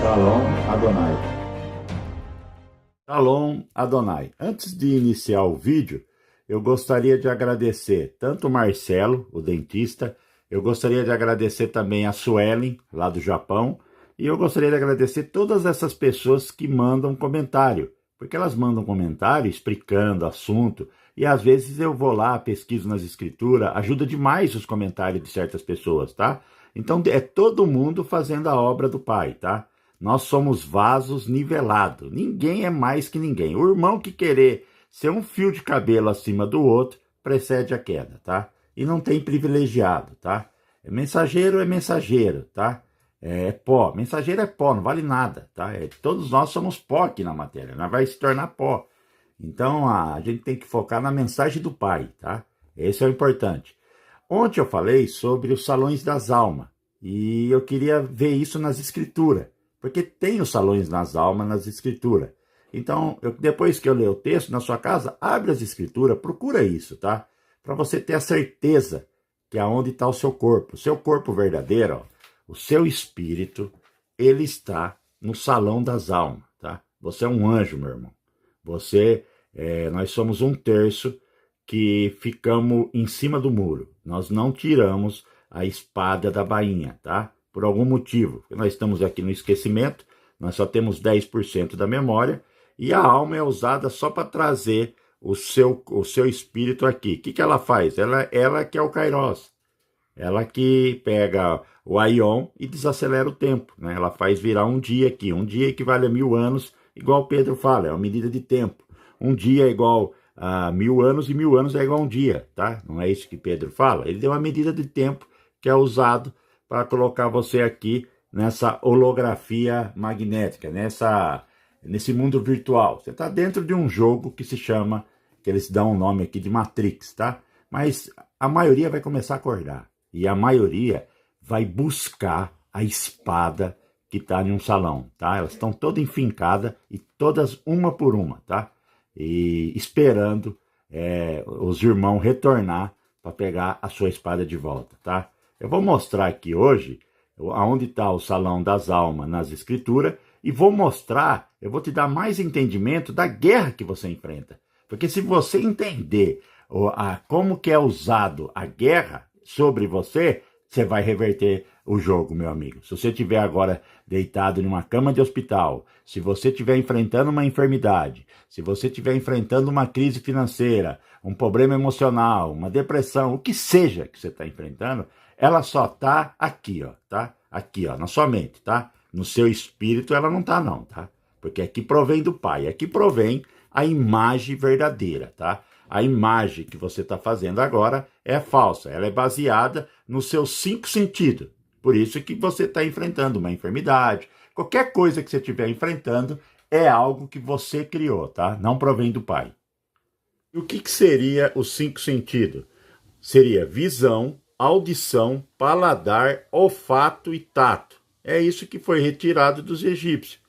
Shalom Adonai. Shalom Adonai. Antes de iniciar o vídeo, eu gostaria de agradecer tanto o Marcelo, o dentista, eu gostaria de agradecer também a Suelen, lá do Japão, e eu gostaria de agradecer todas essas pessoas que mandam comentário, porque elas mandam comentário explicando o assunto, e às vezes eu vou lá, pesquiso nas escrituras, ajuda demais os comentários de certas pessoas, tá? Então é todo mundo fazendo a obra do Pai, tá? Nós somos vasos nivelados, ninguém é mais que ninguém. O irmão que querer ser um fio de cabelo acima do outro, precede a queda, tá? E não tem privilegiado, tá? É mensageiro, tá? É pó, mensageiro é pó, não vale nada, tá? Todos nós somos pó aqui na matéria, nós vai se tornar pó. Então a gente tem que focar na mensagem do Pai, tá? Esse é o importante. Ontem eu falei sobre os salões das almas, e eu queria ver isso nas escrituras, porque tem os salões das almas nas escrituras. Então, depois que eu ler o texto, na sua casa, abre as escrituras, procura isso, tá? Para você ter a certeza que aonde está o seu corpo verdadeiro, ó, o seu espírito, ele está no salão das almas, tá? Você é um anjo, meu irmão. Nós somos um terço que ficamos em cima do muro. Nós não tiramos a espada da bainha, tá? Por algum motivo. Nós estamos aqui no esquecimento, nós só temos 10% da memória, e a alma é usada só para trazer o seu espírito aqui. O que ela faz? Ela que é o Kairos. Ela que pega o Aion e desacelera o tempo, né? Ela faz virar um dia aqui. Um dia equivale a 1000 anos, igual Pedro fala, é uma medida de tempo. Um dia é igual a 1000 anos e 1000 anos é igual a um dia, tá? Não é isso que Pedro fala? Ele deu uma medida de tempo que é usado para colocar você aqui nessa holografia magnética, nesse mundo virtual. Você está dentro de um jogo que se chama, que eles dão um nome aqui de Matrix, tá? Mas a maioria vai começar a acordar. E a maioria vai buscar a espada que está em um salão, tá? Elas estão todas enfincadas e todas uma por uma, tá? E esperando os irmãos retornar para pegar a sua espada de volta, tá? Eu vou mostrar aqui hoje aonde está o salão das almas nas escrituras e vou mostrar, eu vou te dar mais entendimento da guerra que você enfrenta. Porque se você entender como que é usado a guerra sobre você, você vai reverter o jogo, meu amigo. Se você estiver agora deitado em uma cama de hospital, se você estiver enfrentando uma enfermidade, se você estiver enfrentando uma crise financeira, um problema emocional, uma depressão, o que seja que você está enfrentando, ela só está aqui, ó, tá? Aqui, ó, na sua mente, tá? No seu espírito ela não tá, não, tá? Porque aqui provém do Pai, aqui provém a imagem verdadeira, tá? A imagem que você está fazendo agora é falsa, ela é baseada nos seus 5 sentidos. Por isso que você está enfrentando uma enfermidade, qualquer coisa que você estiver enfrentando é algo que você criou, tá? Não provém do Pai. E o que seria os 5 sentidos? Seria visão, audição, paladar, olfato e tato. É isso que foi retirado dos egípcios.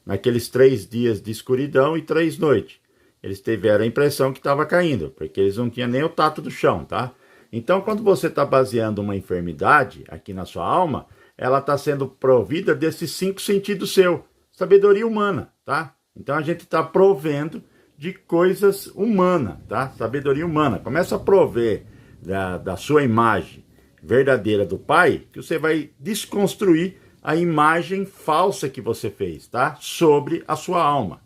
Naqueles 3 dias de escuridão e 3 noites. Eles tiveram a impressão que estava caindo, porque eles não tinham nem o tato do chão, tá? Então, quando você está baseando uma enfermidade aqui na sua alma, ela está sendo provida desses 5 sentidos seu. Sabedoria humana, tá? Então, a gente está provendo de coisas humanas, tá? Sabedoria humana. Começa a prover da sua imagem verdadeira do Pai, que você vai desconstruir a imagem falsa que você fez, tá? Sobre a sua alma.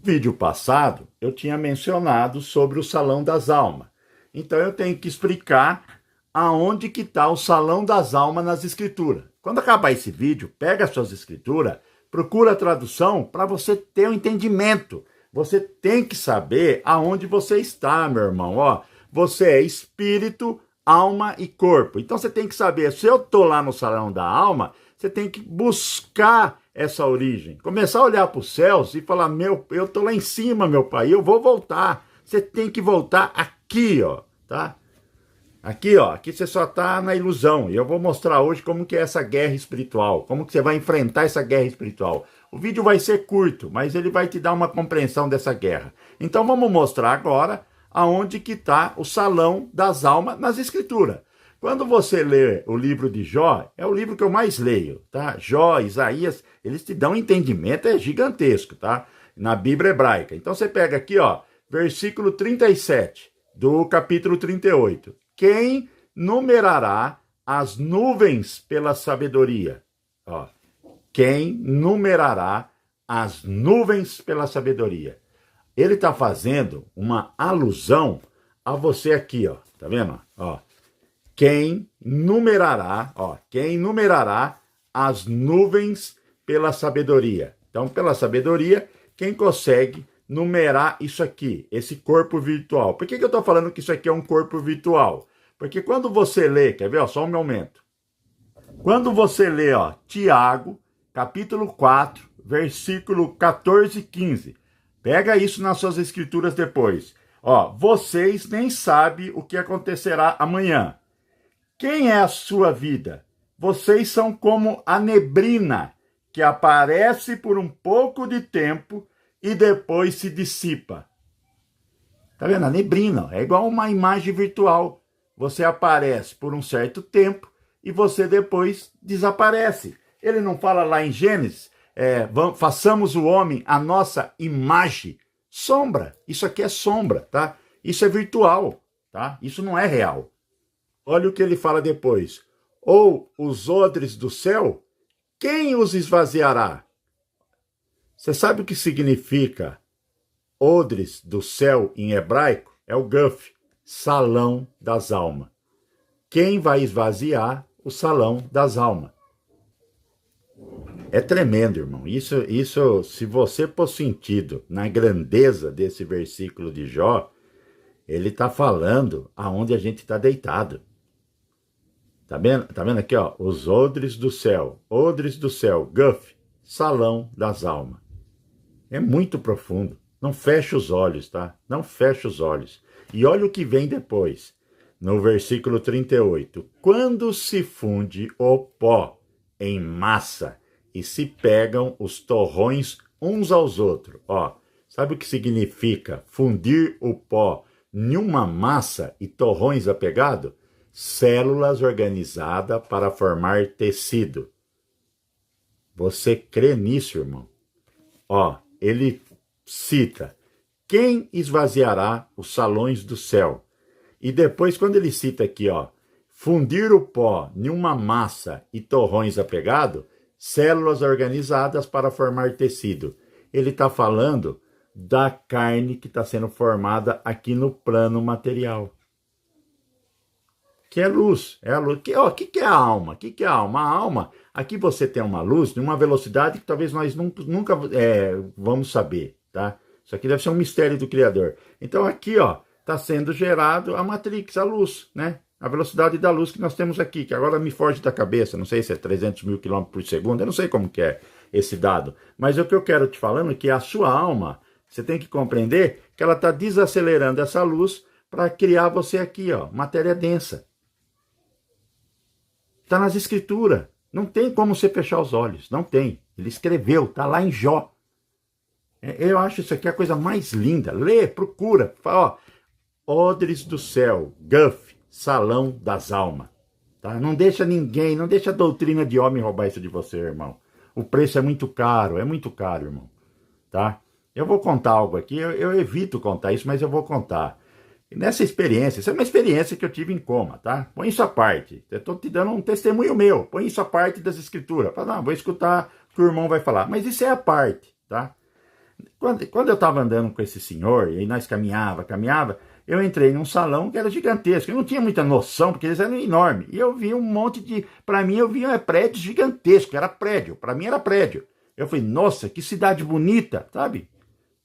No vídeo passado, eu tinha mencionado sobre o Salão das Almas. Então eu tenho que explicar aonde que está o Salão das Almas nas escrituras. Quando acabar esse vídeo, pega as suas escrituras, procura a tradução para você ter um entendimento. Você tem que saber aonde você está, meu irmão. Ó, você é espírito, alma e corpo. Então você tem que saber, se eu estou lá no Salão da Alma, você tem que buscar essa origem. Começar a olhar para os céus e falar, eu estou lá em cima, meu pai, eu vou voltar. Você tem que voltar aqui, ó, tá? Aqui, ó, aqui você só está na ilusão. E eu vou mostrar hoje como que é essa guerra espiritual, como que você vai enfrentar essa guerra espiritual. O vídeo vai ser curto, mas ele vai te dar uma compreensão dessa guerra. Então vamos mostrar agora aonde que está o Salão das Almas nas escrituras. Quando você lê o livro de Jó, é o livro que eu mais leio, tá? Jó, Isaías, eles te dão um entendimento, é gigantesco, tá? Na Bíblia hebraica. Então você pega aqui, ó, versículo 37 do capítulo 38. Quem numerará as nuvens pela sabedoria? Ó, quem numerará as nuvens pela sabedoria? Ele está fazendo uma alusão a você aqui, ó. Tá vendo? Ó, quem numerará as nuvens pela sabedoria. Então, pela sabedoria, quem consegue numerar isso aqui, esse corpo virtual. Por que eu estou falando que isso aqui é um corpo virtual? Porque quando você lê, quer ver? Ó, só um momento. Quando você lê, ó, Tiago, capítulo 4, versículo 14 e 15. Pega isso nas suas escrituras depois. Ó, vocês nem sabem o que acontecerá amanhã. Quem é a sua vida? Vocês são como a neblina, que aparece por um pouco de tempo e depois se dissipa. Tá vendo? A neblina é igual uma imagem virtual. Você aparece por um certo tempo e você depois desaparece. Ele não fala lá em Gênesis, façamos o homem a nossa imagem. Sombra. Isso aqui é sombra, tá? Isso é virtual, tá? Isso não é real. Olha o que ele fala depois. Ou os odres do céu, quem os esvaziará? Você sabe o que significa odres do céu em hebraico? É o guf, salão das almas. Quem vai esvaziar o salão das almas? É tremendo, irmão. Isso, se você pôr sentido na grandeza desse versículo de Jó, ele está falando aonde a gente está deitado. Tá vendo aqui, ó? Os odres do céu, guf, salão das almas. É muito profundo. Não fecha os olhos, tá? Não fecha os olhos. E olha o que vem depois, no versículo 38. Quando se funde o pó em massa e se pegam os torrões uns aos outros. Ó, sabe o que significa fundir o pó em uma massa e torrões apegados? Células organizadas para formar tecido. Você crê nisso, irmão? Ó, ele cita, quem esvaziará os salões do céu? E depois, quando ele cita aqui, ó, fundir o pó em uma massa e torrões apegados, células organizadas para formar tecido. Ele está falando da carne que está sendo formada aqui no plano material. Que é luz, é a luz. O que é a alma? O que é a alma? A alma, aqui você tem uma luz de uma velocidade que talvez nós nunca vamos saber, tá? Isso aqui deve ser um mistério do Criador. Então aqui, ó, está sendo gerado a Matrix, a luz, né? A velocidade da luz que nós temos aqui, que agora me foge da cabeça, não sei se é 300 mil quilômetros por segundo, eu não sei como que é esse dado. Mas o que eu quero te falando é que a sua alma, você tem que compreender que ela está desacelerando essa luz para criar você aqui, ó, matéria densa. Está nas escrituras. Não tem como você fechar os olhos. Não tem. Ele escreveu. Está lá em Jó. Eu acho isso aqui a coisa mais linda. Lê, procura. Fala, ó, odres do céu, guf, salão das almas. Tá? Não deixa ninguém, não deixa a doutrina de homem roubar isso de você, irmão. O preço é muito caro, irmão. Tá? Eu vou contar algo aqui. Eu evito contar isso, mas eu vou contar. Nessa experiência, isso é uma experiência que eu tive em coma, tá? Põe isso à parte. Eu estou te dando um testemunho meu. Põe isso à parte das escrituras. Fala, não, vou escutar o que o irmão vai falar. Mas isso é a parte, tá? Quando eu estava andando com esse senhor, e nós caminhava, eu entrei num salão que era gigantesco. Eu não tinha muita noção, porque eles eram enormes. E eu vi um monte de... Para mim, eu vi prédios gigantescos. Era prédio. Para mim, era prédio. Eu falei, nossa, que cidade bonita, sabe?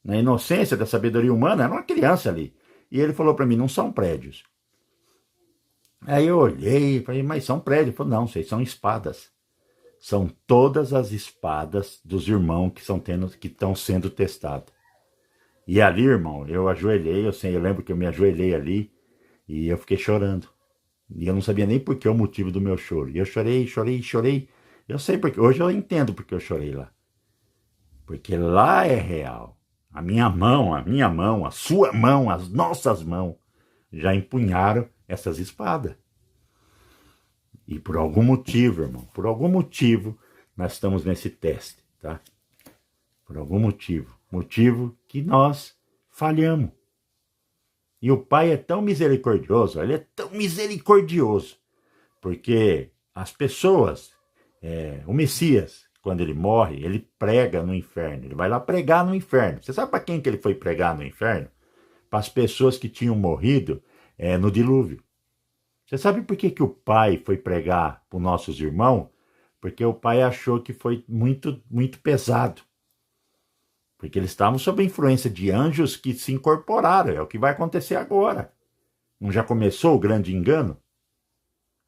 Na inocência da sabedoria humana, era uma criança ali. E ele falou para mim, não são prédios. Aí eu olhei e falei, mas são prédios? Ele falou, não, vocês são espadas. São todas as espadas dos irmãos que estão sendo testados. E ali, irmão, eu ajoelhei, eu lembro que eu me ajoelhei ali e eu fiquei chorando. E eu não sabia nem por que o motivo do meu choro. E eu chorei. Eu sei porque, hoje eu entendo porque eu chorei lá. Porque lá é real. A minha mão, a sua mão, as nossas mãos já empunharam essas espadas. E por algum motivo, irmão, por algum motivo, nós estamos nesse teste, tá? Por algum motivo. Motivo que nós falhamos. E o Pai é tão misericordioso, ele é tão misericordioso, porque as pessoas, o Messias, quando ele morre, ele prega no inferno, ele vai lá pregar no inferno. Você sabe para quem que ele foi pregar no inferno? Para as pessoas que tinham morrido no dilúvio. Você sabe por que, que o Pai foi pregar para os nossos irmãos? Porque o Pai achou que foi muito, muito pesado. Porque eles estavam sob a influência de anjos que se incorporaram. É o que vai acontecer agora. Não já começou o grande engano?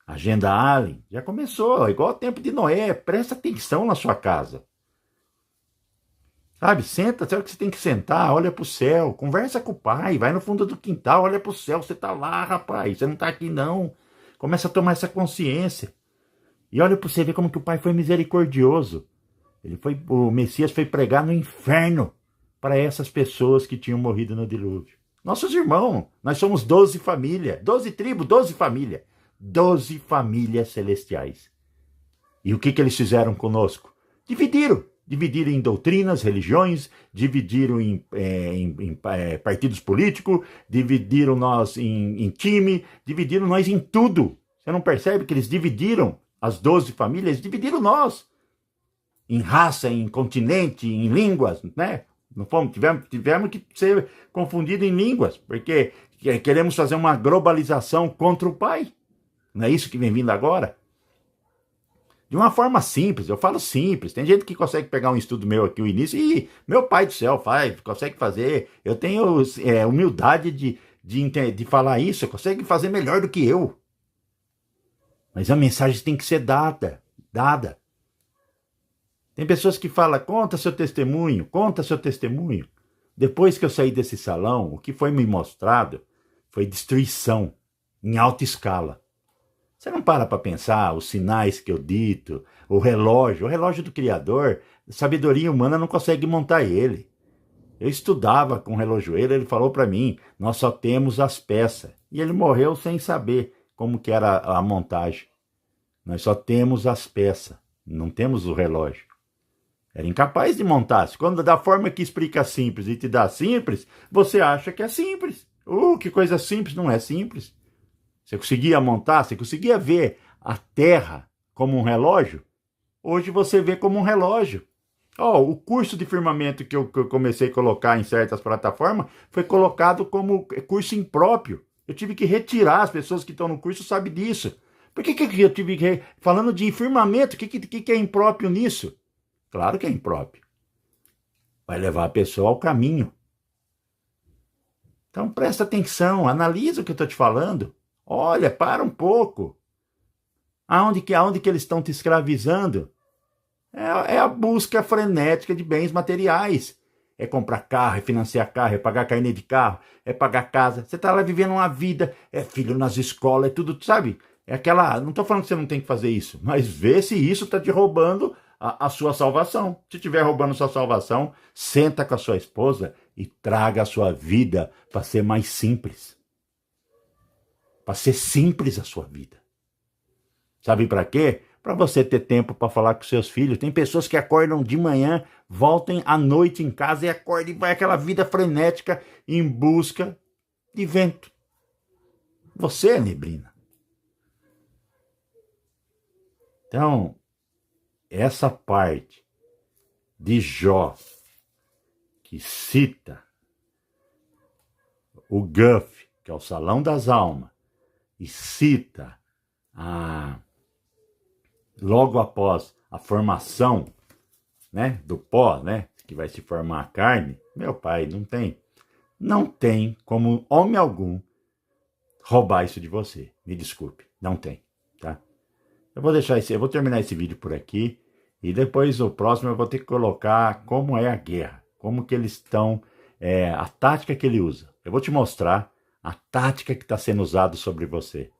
Agenda Alien? Já começou, igual ao tempo de Noé. Presta atenção na sua casa. Sabe, senta, sabe que você tem que sentar, olha pro céu, conversa com o pai, vai no fundo do quintal, olha pro céu, você tá lá, rapaz, você não tá aqui não. Começa a tomar essa consciência. E olha pra você ver como que o pai foi misericordioso. O Messias foi pregar no inferno para essas pessoas que tinham morrido no dilúvio. Nossos irmãos, nós somos 12 famílias, 12 tribos, 12 famílias. 12 famílias celestiais. E o que eles fizeram conosco? Dividiram em doutrinas, religiões, dividiram em partidos políticos, dividiram nós em time, dividiram nós em tudo. Você não percebe que eles dividiram as 12 famílias? Dividiram nós em raça, em continente, em línguas, né? Não fomos, tivemos que ser confundidos em línguas, porque queremos fazer uma globalização contra o Pai. Não é isso que vem vindo agora? De uma forma simples, eu falo simples. Tem gente que consegue pegar um estudo meu aqui, o início, e meu pai do céu consegue fazer. Eu tenho humildade de falar isso, consegue fazer melhor do que eu. Mas a mensagem tem que ser dada. Tem pessoas que falam, conta seu testemunho. Depois que eu saí desse salão, o que foi me mostrado foi destruição em alta escala. Você não para pensar os sinais que eu dito, o relógio do Criador, sabedoria humana não consegue montar ele. Eu estudava com o relojoeiro, ele falou para mim, nós só temos as peças. E ele morreu sem saber como que era a montagem. Nós só temos as peças, não temos o relógio. Era incapaz de montar. Quando da forma que explica simples e te dá simples, você acha que é simples. Que coisa simples, não é simples. Você conseguia montar, você conseguia ver a Terra como um relógio? Hoje você vê como um relógio. O curso de firmamento que eu comecei a colocar em certas plataformas foi colocado como curso impróprio. Eu tive que retirar, as pessoas que estão no curso sabem disso. Por que eu tive que... Falando de firmamento, o que é impróprio nisso? Claro que é impróprio. Vai levar a pessoa ao caminho. Então presta atenção, analisa o que eu estou te falando. Olha, para um pouco. Aonde que eles estão te escravizando? É a busca frenética de bens materiais. É comprar carro, é financiar carro, é pagar carnê de carro, é pagar casa. Você está lá vivendo uma vida, é filho nas escolas, é tudo, sabe? É aquela... Não estou falando que você não tem que fazer isso, mas vê se isso está te roubando a sua salvação. Se estiver roubando sua salvação, senta com a sua esposa e traga a sua vida para ser mais simples. Para ser simples a sua vida. Sabe para quê? Para você ter tempo para falar com seus filhos. Tem pessoas que acordam de manhã, voltam à noite em casa e acordam e vai aquela vida frenética em busca de vento. Você é neblina. Então, essa parte de Jó que cita o Guff, que é o Salão das Almas, e cita logo após a formação, né, do pó, né, que vai se formar a carne, meu pai, não tem como homem algum roubar isso de você. Me desculpe, não tem, tá? Eu vou terminar esse vídeo por aqui e depois o próximo eu vou ter que colocar como é a guerra, como que eles estão, a tática que ele usa. Eu vou te mostrar a tática que está sendo usada sobre você.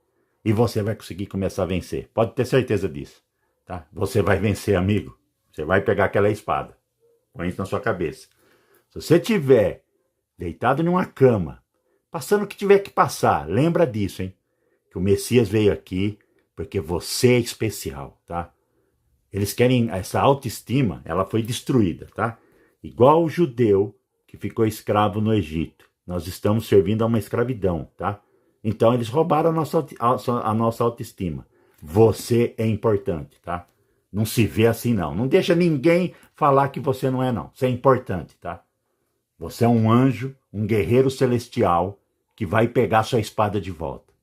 E você vai conseguir começar a vencer. Pode ter certeza disso. Tá? Você vai vencer, amigo. Você vai pegar aquela espada. Põe isso na sua cabeça. Se você estiver deitado em uma cama, passando o que tiver que passar, lembra disso, hein? Que o Messias veio aqui porque você é especial, tá? Eles querem, essa autoestima, ela foi destruída, tá? Igual o judeu que ficou escravo no Egito. Nós estamos servindo a uma escravidão, tá? Então eles roubaram a nossa autoestima. Você é importante, tá? Não se vê assim, não. Não deixa ninguém falar que você não é, não. Você é importante, tá? Você é um anjo, um guerreiro celestial que vai pegar sua espada de volta.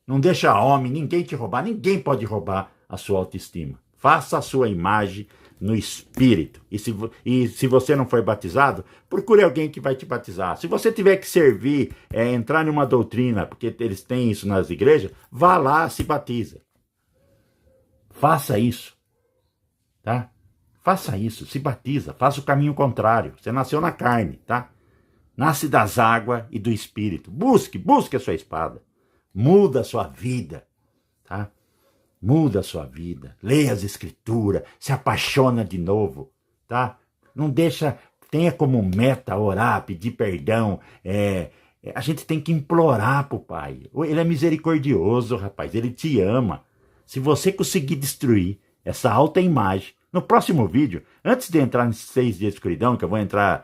Não deixa homem, ninguém te roubar. Ninguém pode roubar a sua autoestima. Faça a sua imagem no Espírito. E se você não foi batizado, procure alguém que vai te batizar. Se você tiver que servir, entrar numa doutrina, porque eles têm isso nas igrejas, vá lá, se batiza. Faça isso. Tá? Faça isso, se batiza, faça o caminho contrário. Você nasceu na carne, tá? Nasce das águas e do Espírito. Busque a sua espada. Muda a sua vida, tá? Muda a sua vida. Leia as escrituras, se apaixona de novo, tá? Não deixa, tenha como meta orar, pedir perdão. A gente tem que implorar pro Pai. Ele é misericordioso, rapaz, ele te ama. Se você conseguir destruir essa alta imagem, no próximo vídeo, antes de entrar nesses 6 dias de escuridão, que eu vou entrar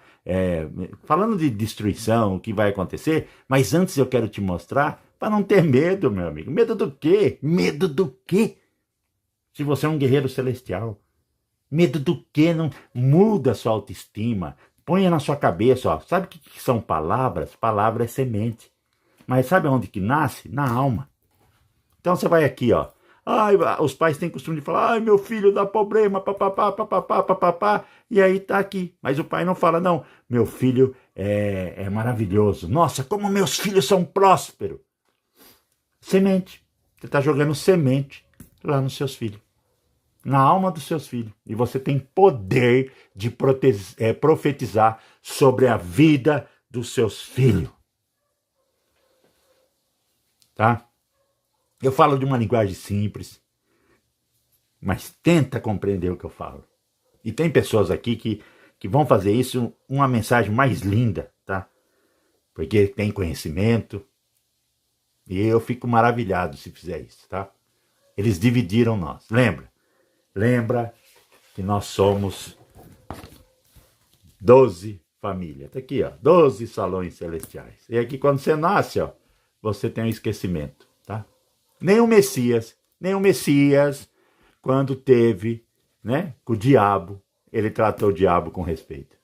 falando de destruição, o que vai acontecer, mas antes eu quero te mostrar para não ter medo, meu amigo. Medo do quê? Medo do quê? Se você é um guerreiro celestial. Medo do quê? Não muda a sua autoestima. Ponha na sua cabeça, ó. Sabe o que são palavras? Palavra é semente. Mas sabe onde que nasce? Na alma. Então você vai aqui, ó. Ai, os pais têm costume de falar, ai, meu filho dá problema, papapá, papapá, papapá, e aí tá aqui. Mas o pai não fala, não, meu filho é maravilhoso. Nossa, como meus filhos são prósperos. Semente. Você está jogando semente lá nos seus filhos. Na alma dos seus filhos. E você tem poder de profetizar sobre a vida dos seus filhos. Tá? Eu falo de uma linguagem simples, mas tenta compreender o que eu falo. E tem pessoas aqui que vão fazer isso uma mensagem mais linda, tá? Porque tem conhecimento. E eu fico maravilhado se fizer isso, tá? Eles dividiram nós. Lembra que nós somos 12 famílias. Tá aqui, ó, 12 salões celestiais. E aqui quando você nasce, ó, você tem um esquecimento, tá? Nem o Messias, quando teve, né, com o diabo, ele tratou o diabo com respeito.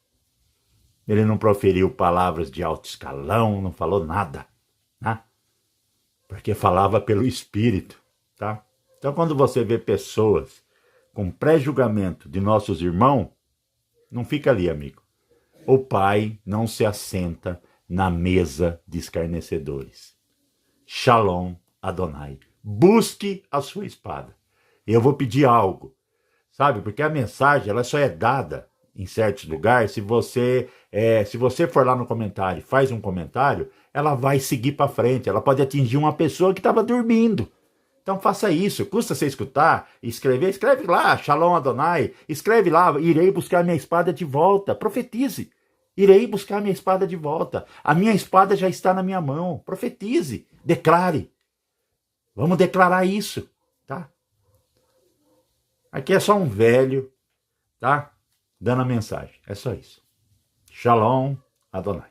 Ele não proferiu palavras de alto escalão, não falou nada, né? Porque falava pelo Espírito, tá? Então, quando você vê pessoas com pré-julgamento de nossos irmãos, não fica ali, amigo. O Pai não se assenta na mesa de escarnecedores. Shalom Adonai. Busque a sua espada. Eu vou pedir algo, sabe? Porque a mensagem ela só é dada em certos lugares. Se você for lá no comentário e faz um comentário, ela vai seguir para frente. Ela pode atingir uma pessoa que estava dormindo. Então faça isso. Custa você escutar e escrever. Escreve lá, Shalom Adonai. Escreve lá, irei buscar minha espada de volta. Profetize. Irei buscar minha espada de volta. A minha espada já está na minha mão. Profetize. Declare. Vamos declarar isso, tá? Aqui é só um velho, tá? Dando a mensagem. É só isso. Shalom Adonai.